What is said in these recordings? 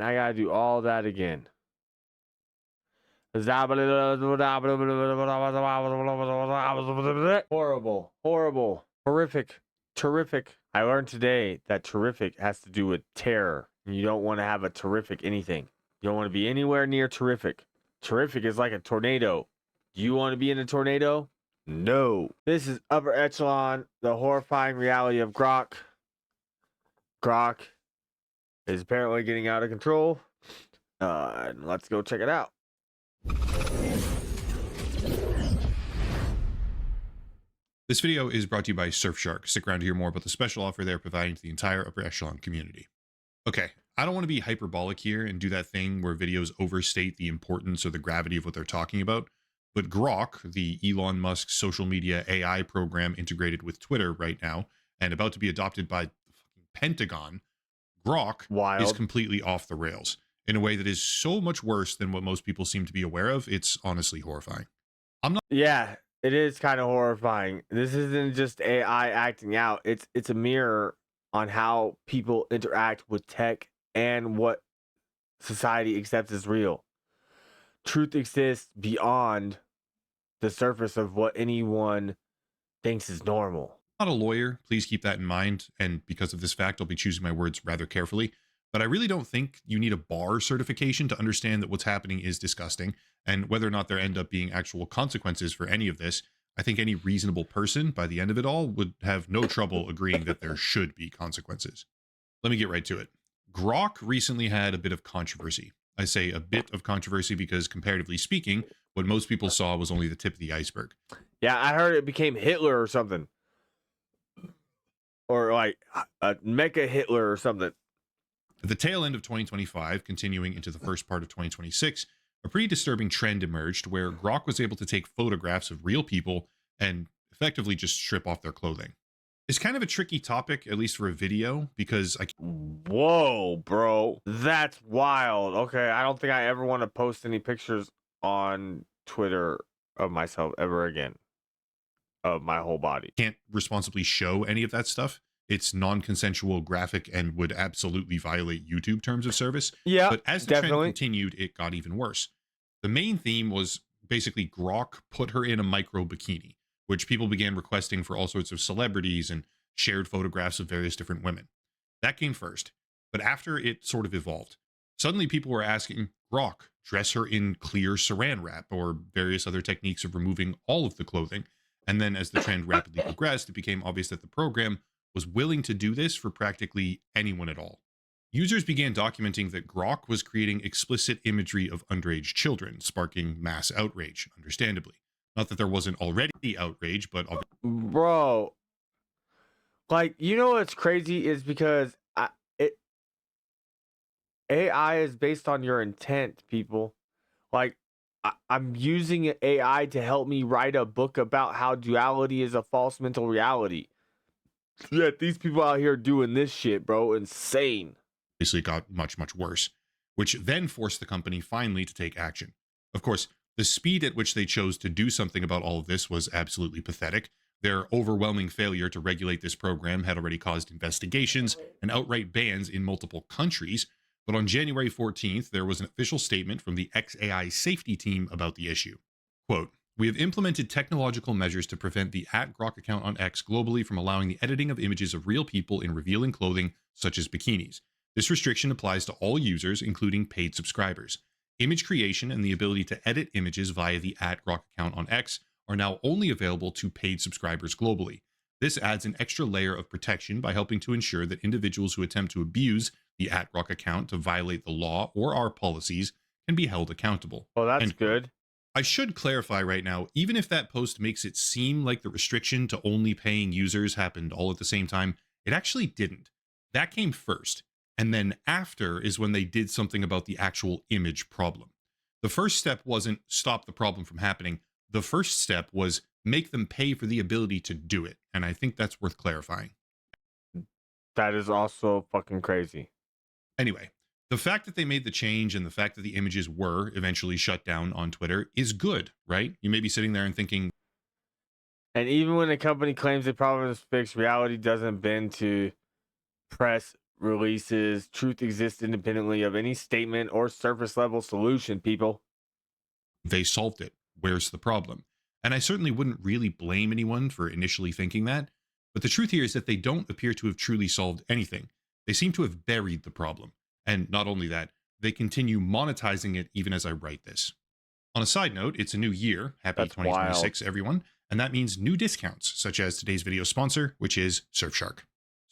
I gotta do all that again. Horrible, horrible, horrific, terrific. I learned today that terrific has to do with terror. You don't want to have a terrific anything. You don't want to be anywhere near terrific. Terrific is like a tornado. Do you want to be in a tornado? No. This is Upper Echelon, the horrifying reality of GROK. GROK is apparently getting out of control. And let's go check it out. This video is brought to you by Surfshark. Stick around to hear more about the special offer they're providing to the entire Upper Echelon community. Okay, I don't want to be hyperbolic here and do that thing where videos overstate the importance or the gravity of what they're talking about, but GROK, the Elon Musk social media AI program integrated with Twitter right now and about to be adopted by the fucking Pentagon, GROK is completely off the rails in a way that is so much worse than what most people seem to be aware of. It's honestly horrifying. Yeah, it is kind of horrifying. This isn't just AI acting out. It's a mirror on how people interact with tech and what society accepts as real. Truth exists beyond the surface of what anyone thinks is normal. I'm not a lawyer, please keep that in mind, and because of this fact, I'll be choosing my words rather carefully, but I really don't think you need a bar certification to understand that what's happening is disgusting, and whether or not there end up being actual consequences for any of this, I think any reasonable person, by the end of it all, would have no trouble agreeing that there should be consequences. Let me get right to it. GROK recently had a bit of controversy. I say a bit of controversy because, comparatively speaking, what most people saw was only the tip of the iceberg. Yeah, I heard it became Hitler or something. Or like a Mecha Hitler or something. At the tail end of 2025, continuing into the first part of 2026, a pretty disturbing trend emerged where GROK was able to take photographs of real people and effectively just strip off their clothing. It's kind of a tricky topic, at least for a video, because Whoa, bro. That's wild. Okay, I don't think I ever want to post any pictures on Twitter of myself ever again. Of my whole body. Can't responsibly show any of that stuff. It's non-consensual, graphic, and would absolutely violate YouTube terms of service. Yeah, but as the trend continued, it got even worse. The main theme was basically GROK put her in a micro bikini, which people began requesting for all sorts of celebrities and shared photographs of various different women. That came first, but after it sort of evolved. Suddenly people were asking, GROK, dress her in clear saran wrap or various other techniques of removing all of the clothing. And then as the trend rapidly progressed, it became obvious that the program was willing to do this for practically anyone at all. Users began documenting that GROK was creating explicit imagery of underage children, sparking mass outrage, understandably. Not that there wasn't already outrage, but... Bro, like, you know what's crazy is because AI is based on your intent, people. Like, I'm using AI to help me write a book about how duality is a false mental reality. Yet these people out here doing this shit, bro, insane. Obviously got much, much worse, which then forced the company finally to take action. Of course, the speed at which they chose to do something about all of this was absolutely pathetic. Their overwhelming failure to regulate this program had already caused investigations and outright bans in multiple countries. But on January 14th, there was an official statement from the XAI safety team about the issue. Quote, "We have implemented technological measures to prevent the @GROK account on X globally from allowing the editing of images of real people in revealing clothing, such as bikinis. This restriction applies to all users, including paid subscribers. Image creation and the ability to edit images via the @GROK account on X are now only available to paid subscribers globally. This adds an extra layer of protection by helping to ensure that individuals who attempt to abuse the @GROK account to violate the law or our policies can be held accountable." Well, that's good. I should clarify right now, even if that post makes it seem like the restriction to only paying users happened all at the same time, it actually didn't. That came first. And then after is when they did something about the actual image problem. The first step wasn't stop the problem from happening. The first step was make them pay for the ability to do it. And I think that's worth clarifying. That is also fucking crazy. Anyway, the fact that they made the change and the fact that the images were eventually shut down on Twitter is good, right? You may be sitting there and thinking... And even when a company claims the problem is fixed, reality doesn't bend to press releases. Truth exists independently of any statement or surface level solution, people. They solved it. Where's the problem? And I certainly wouldn't really blame anyone for initially thinking that. But the truth here is that they don't appear to have truly solved anything. They seem to have buried the problem. And not only that, they continue monetizing it even as I write this. On a side note, it's a new year. Happy That's 2026, everyone. And that means new discounts, such as today's video sponsor, which is Surfshark.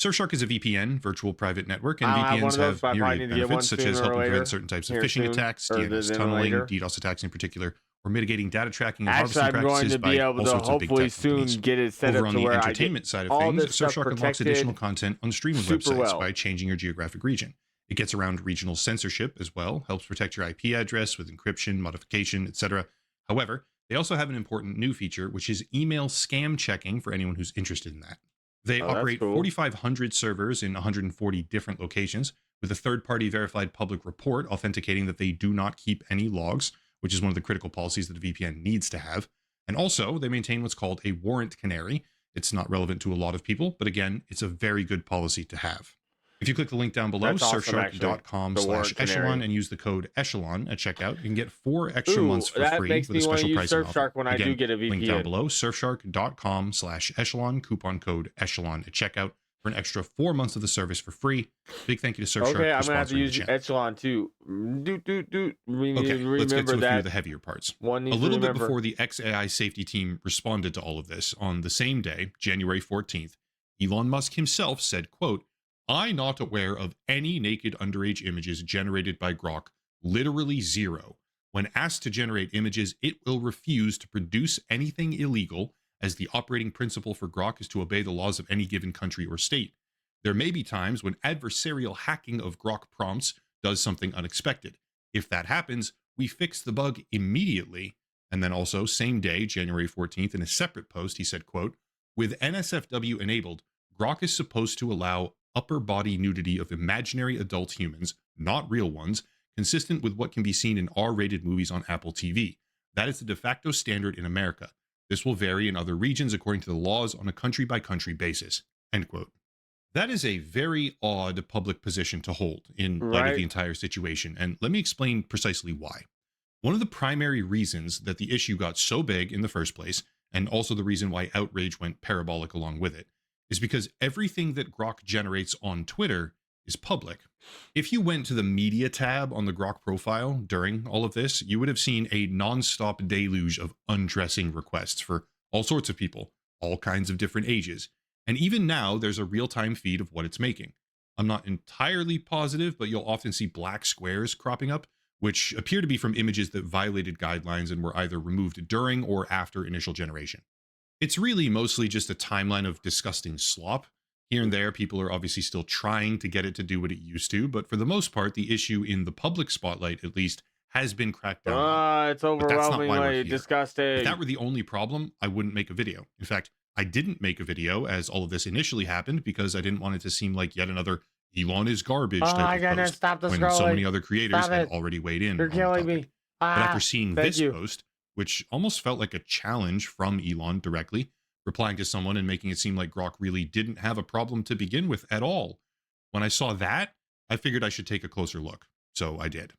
Surfshark is a VPN, virtual private network, and I'll have one VPNs of those, have but I probably myriad need to get one benefits, such as sooner or helping later. prevent certain types of Here phishing soon, attacks, or DNS then tunneling, later. DDoS attacks in particular, or mitigating data tracking and Actually, harvesting I'm going practices to by be able all to sorts of big hopefully tech soon companies. get it set Over up on to the where I get entertainment side of all things, this stuff Surfshark unlocks additional protected content on streaming super websites well. by changing your geographic region. It gets around regional censorship as well, helps protect your IP address with encryption, modification, etc. However, they also have an important new feature, which is email scam checking for anyone who's interested in that. They Oh, that's operate cool. 4,500 servers in 140 different locations, with a third-party verified public report authenticating that they do not keep any logs, which is one of the critical policies that a VPN needs to have. And also, they maintain what's called a warrant canary. It's not relevant to a lot of people, but again, it's a very good policy to have. If you click the link down below, That's awesome, actually. The warrant surfshark.com/echelon, canary. and use the code echelon at checkout, you can get 4 extra Ooh, months for that free makes with a me want to special use pricing offer. Surfshark when I do Again, get a link down VPN. below, surfshark.com/echelon, coupon code echelon at checkout for an extra 4 months of the service for free. Big thank you to Surfshark Okay, for I'm gonna have to sponsoring the use channel. Echelon too. We need Okay, to let's get to remember a few of that. the heavier parts. One A needs to little bit remember. before the XAI safety team responded to all of this, on the same day, January 14th, Elon Musk himself said, quote, "I'm not aware of any naked underage images generated by GROK, literally zero. When asked to generate images, it will refuse to produce anything illegal, as the operating principle for GROK is to obey the laws of any given country or state. There may be times when adversarial hacking of GROK prompts does something unexpected. If that happens, we fix the bug immediately." And then also, same day, January 14th, in a separate post, he said, quote, "With NSFW enabled, GROK is supposed to allow upper body nudity of imaginary adult humans, not real ones, consistent with what can be seen in R-rated movies on Apple TV. That is the de facto standard in America. This will vary in other regions according to the laws on a country-by-country basis." End quote. That is a very odd public position to hold in light of the Right. entire situation, and let me explain precisely why. One of the primary reasons that the issue got so big in the first place, and also the reason why outrage went parabolic along with it, is because everything that GROK generates on Twitter is public. If you went to the media tab on the GROK profile during all of this, you would have seen a non-stop deluge of undressing requests for all sorts of people, all kinds of different ages. And even now, there's a real-time feed of what it's making. I'm not entirely positive, but you'll often see black squares cropping up, which appear to be from images that violated guidelines and were either removed during or after initial generation. It's really mostly just a timeline of disgusting slop. Here and there, people are obviously still trying to get it to do what it used to, but for the most part, the issue in the public spotlight, at least, has been cracked down on. It's But that's not why we're overwhelmingly here. disgusting. If that were the only problem, I wouldn't make a video. In fact, I didn't make a video as all of this initially happened because I didn't want it to seem like yet another Elon is garbage Oh my type of goodness, post stop the when so scrolling. many other creators Stop had it. already weighed in You're on the killing topic. me. But after seeing Thank this you. post, which almost felt like a challenge from Elon directly, replying to someone and making it seem like GROK really didn't have a problem to begin with at all, when I saw that, I figured I should take a closer look. So I did.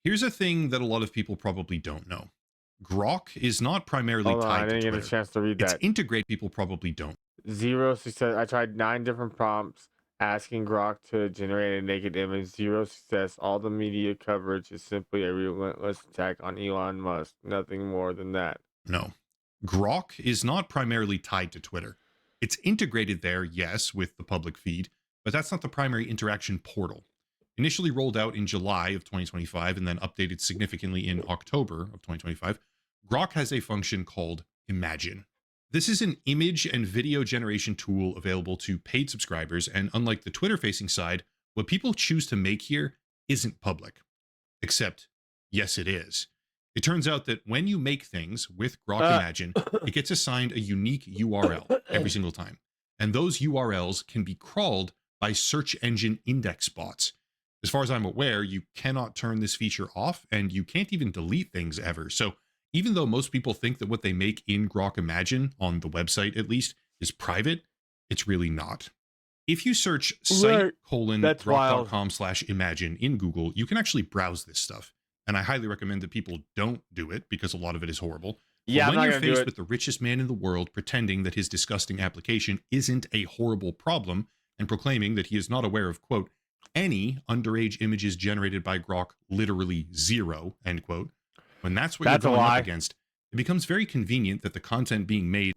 Here's a thing that a lot of people probably don't know. GROK is not primarily Hold on, I tied to didn't get Twitter. a chance to read It's that. integrate people probably don't. Zero success. I tried 9 different prompts asking GROK to generate a naked image. Zero success. All the media coverage is simply a relentless attack on Elon Musk. Nothing more than that. No. GROK is not primarily tied to Twitter. It's integrated there, yes, with the public feed, but that's not the primary interaction portal. Initially rolled out in July of 2025 and then updated significantly in October of 2025, GROK has a function called Imagine. This is an image and video generation tool available to paid subscribers, and unlike the Twitter-facing side, what people choose to make here isn't public. Except, yes, it is. It turns out that when you make things with GROK Imagine, it gets assigned a unique URL every single time. And those URLs can be crawled by search engine index bots. As far as I'm aware, you cannot turn this feature off, and you can't even delete things ever. So even though most people think that what they make in GROK Imagine, on the website at least, is private, it's really not. If you search Right. That's wild. site:/grok.com/imagine in Google, you can actually browse this stuff. And I highly recommend that people don't do it because a lot of it is horrible. Yeah, but I'm when not you're gonna do faced it. with the richest man in the world pretending that his disgusting application isn't a horrible problem and proclaiming that he is not aware of, quote, any underage images generated by Grok, literally zero, end quote, when that's what That's a you're going up lie. against, it becomes very convenient that the content being made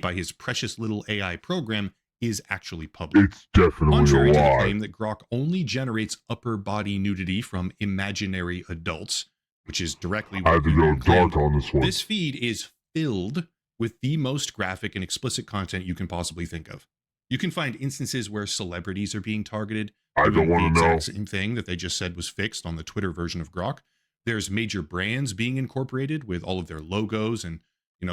by his precious little AI program is actually public. It's definitely Contrary a to the lie. claim that Grok only generates upper body nudity from imaginary adults, which is directly I what have to go Elon claimed, dark on this one. this feed is filled with the most graphic and explicit content you can possibly think of. You can find instances where celebrities are being targeted, I don't doing the want to know. exact same thing that they just said was fixed on the Twitter version of Grok. There's major brands being incorporated with all of their logos and,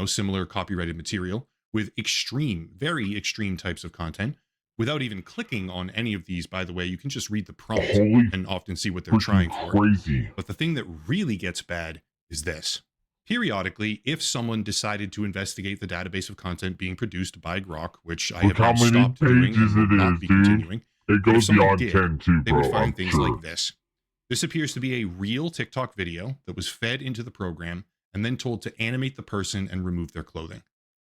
similar copyrighted material with extreme, very extreme types of content. Without even clicking on any of these, by the way, you can just read the prompt Holy and often see what they're trying freaking for. crazy. But the thing that really gets bad is this. Periodically, if someone decided to investigate the database of content being produced by Grok, which I have Look how now many stopped doing pages and will it not is, be dude. continuing, It but if goes someone beyond did, 10 too, they bro. would find I'm things sure. like this. This appears to be a real TikTok video that was fed into the program and then told to animate the person and remove their clothing.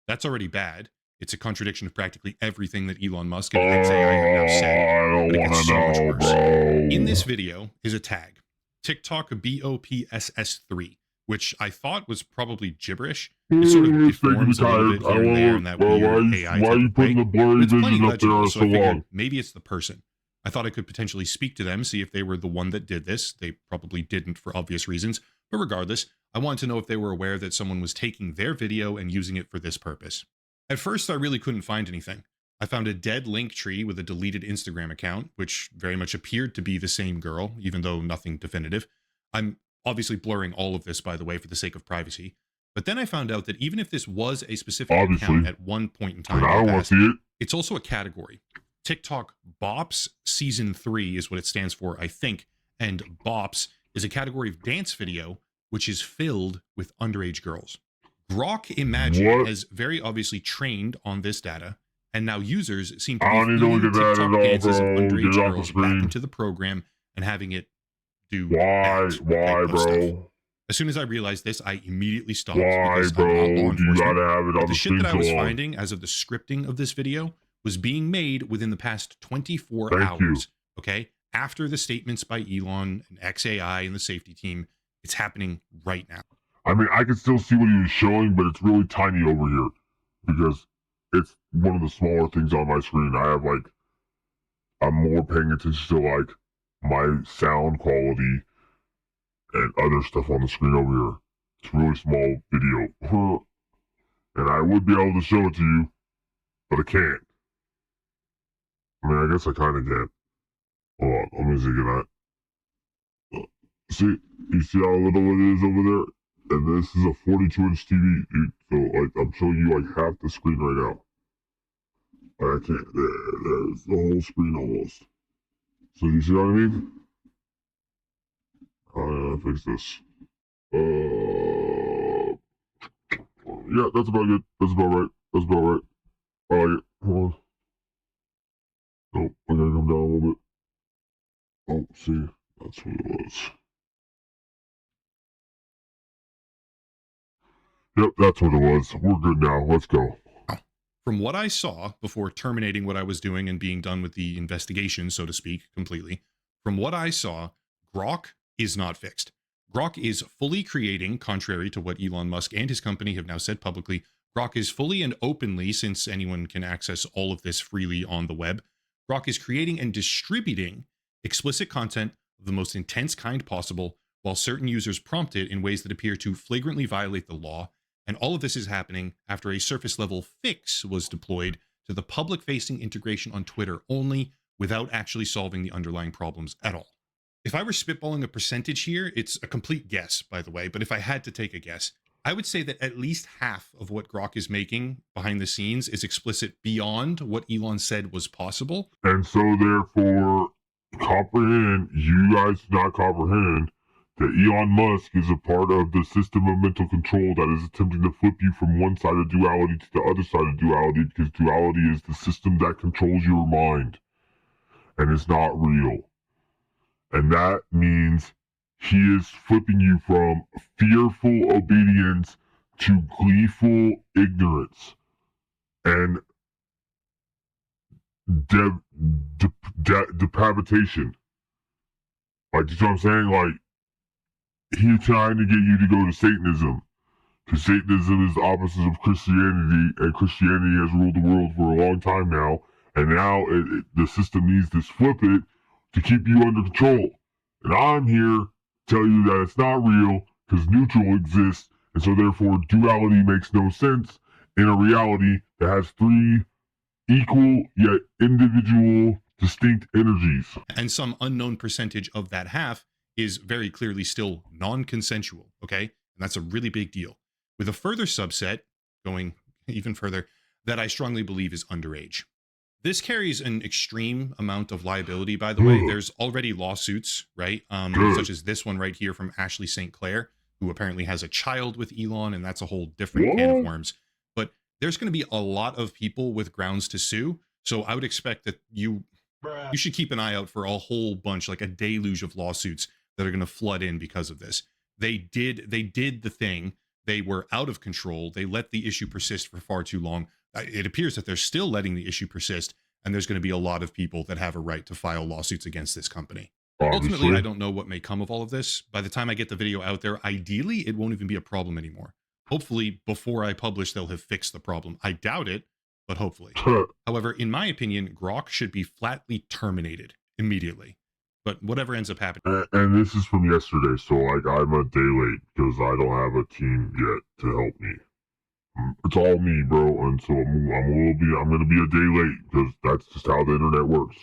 That's already bad. It's a contradiction of practically everything that Elon Musk and XAI have now said. I don't But it want gets to so much know, worse. bro. In this video is a tag, TikTok BOPSS3, which I thought was probably gibberish. It sort of deforms a little bit here and there in that weird AI why type you of putting way. the blurry It's plenty vision up there legible, so so I figured long? maybe it's the person. I thought I could potentially speak to them, see if they were the one that did this. They probably didn't for obvious reasons. But regardless, I wanted to know if they were aware that someone was taking their video and using it for this purpose. At first, I really couldn't find anything. I found a dead link tree with a deleted Instagram account, which very much appeared to be the same girl, even though nothing definitive. I'm obviously blurring all of this, by the way, for the sake of privacy. But then I found out that even if this was a specific account at one point in time, I don't want to see it. it's also a category. TikTok Bops Season 3 is what it stands for, I think. And Bops is a category of dance video, which is filled with underage girls. Grok Imagine has very obviously trained on this data, and now users seem to I be don't need to look feeding at that TikTok at all, dances of bro. underage Get off the girls back screen. into the program and having it do Why, ads type of stuff. bro? As soon as I realized this, I immediately stopped Why, because I'm not law bro? Do you enforcement. gotta have it But on the the shit screen that I so was long? finding as of the scripting of this video was being made within the past 24 Thank you. hours. Okay? After the statements by Elon and XAI and the safety team, it's happening right now. I mean, I can still see what he was showing, but it's really tiny over here because it's one of the smaller things on my screen. I'm more paying attention to like my sound quality and other stuff on the screen over here. It's a really small video. And I would be able to show it to you, but I can't. I mean, I guess I kind of can. Hold on, let me see, can I? See, you see how little it is over there? And this is a 42-inch TV, dude. So, like, I'm showing you, like, half the screen right now. Like, I can't. There's the whole screen almost. So, you see what I mean? I gotta fix this. Yeah, that's about good. That's about right. That's about right. I like it. Hold on. Nope, I gotta come down a little bit. Oh, see, that's what it was. Yep, that's what it was. We're good now. Let's go. From what I saw before terminating what I was doing and being done with the investigation, so to speak, completely, from what I saw, Grok is not fixed. Grok is fully creating, contrary to what Elon Musk and his company have now said publicly, Grok is fully and openly, since anyone can access all of this freely on the web, Grok is creating and distributing explicit content of the most intense kind possible, while certain users prompt it in ways that appear to flagrantly violate the law. And all of this is happening after a surface level fix was deployed to the public facing integration on Twitter only, without actually solving the underlying problems at all. If I were spitballing a percentage here, it's a complete guess, by the way, but if I had to take a guess, I would say that at least half of what Grok is making behind the scenes is explicit beyond what Elon said was possible. And so, therefore, you guys do not comprehend that Elon Musk is a part of the system of mental control that is attempting to flip you from one side of duality to the other side of duality, because duality is the system that controls your mind and it's not real. And that means he is flipping you from fearful obedience to gleeful ignorance and depravitation. Like, you know what I'm saying? Like, he's trying to get you to go to Satanism, because Satanism is the opposite of Christianity, and Christianity has ruled the world for a long time now, and now the system needs to flip it to keep you under control. And I'm here to tell you that it's not real, because neutral exists, and so therefore duality makes no sense in a reality that has three equal yet individual distinct energies. And some unknown percentage of that half is very clearly still non-consensual, okay? And that's a really big deal. With a further subset, going even further, that I strongly believe is underage. This carries an extreme amount of liability, by the way. There's already lawsuits, right? Such as this one right here from Ashley St. Clair, who apparently has a child with Elon, and that's a whole different can of worms. But there's going to be a lot of people with grounds to sue. So I would expect that you should keep an eye out for a whole bunch, like a deluge of lawsuits that are going to flood in because of this. They did the thing. They were out of control. They let the issue persist for far too long. It appears that they're still letting the issue persist, and there's going to be a lot of people that have a right to file lawsuits against this company. Ultimately, I don't know what may come of all of this. By the time I get the video out there, ideally, it won't even be a problem anymore. Hopefully, before I publish, they'll have fixed the problem. I doubt it, but hopefully. However, in my opinion, GROK should be flatly terminated immediately. But whatever ends up happening. And this is from yesterday, so like I'm a day late because I don't have a team yet to help me. It's all me, bro, and so I'm gonna be a day late because that's just how the internet works.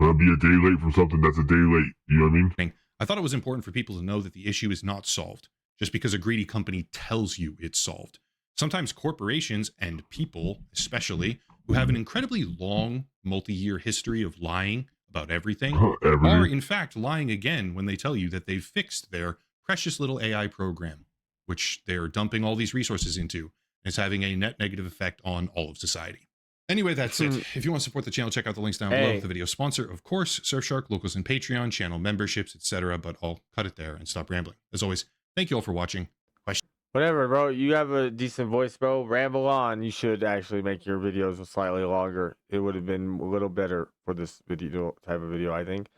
I'm gonna be a day late from something that's a day late. You know what I mean? I thought it was important for people to know that the issue is not solved just because a greedy company tells you it's solved. Sometimes corporations and people, especially, who have an incredibly long, multi-year history of lying about everything, are in fact lying again when they tell you that they've fixed their precious little AI program, which they're dumping all these resources into, and it's having a net negative effect on all of society. Anyway, that's it. If you want to support the channel, check out the links down below. The video sponsor, of course, Surfshark, locals and Patreon, channel memberships, etc. But I'll cut it there and stop rambling. As always, thank you all for watching. Whatever, bro. You have a decent voice, bro. Ramble on. You should actually make your videos slightly longer. It would have been a little better for this video type of video, I think.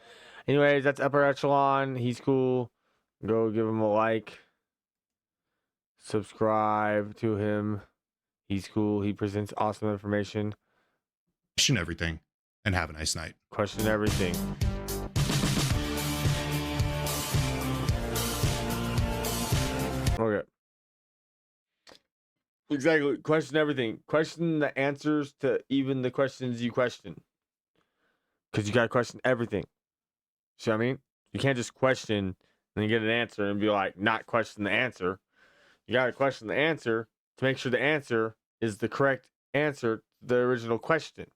Anyways, that's Upper Echelon. He's cool. Go give him a like. Subscribe to him. He's cool. He presents awesome information. Question everything and have a nice night. Question everything. Okay. Exactly. Question everything. Question the answers to even the questions you question. Because you got to question everything. See what I mean? You can't just question and then get an answer and be like, not question the answer. You got to question the answer to make sure the answer is the correct answer to the original question.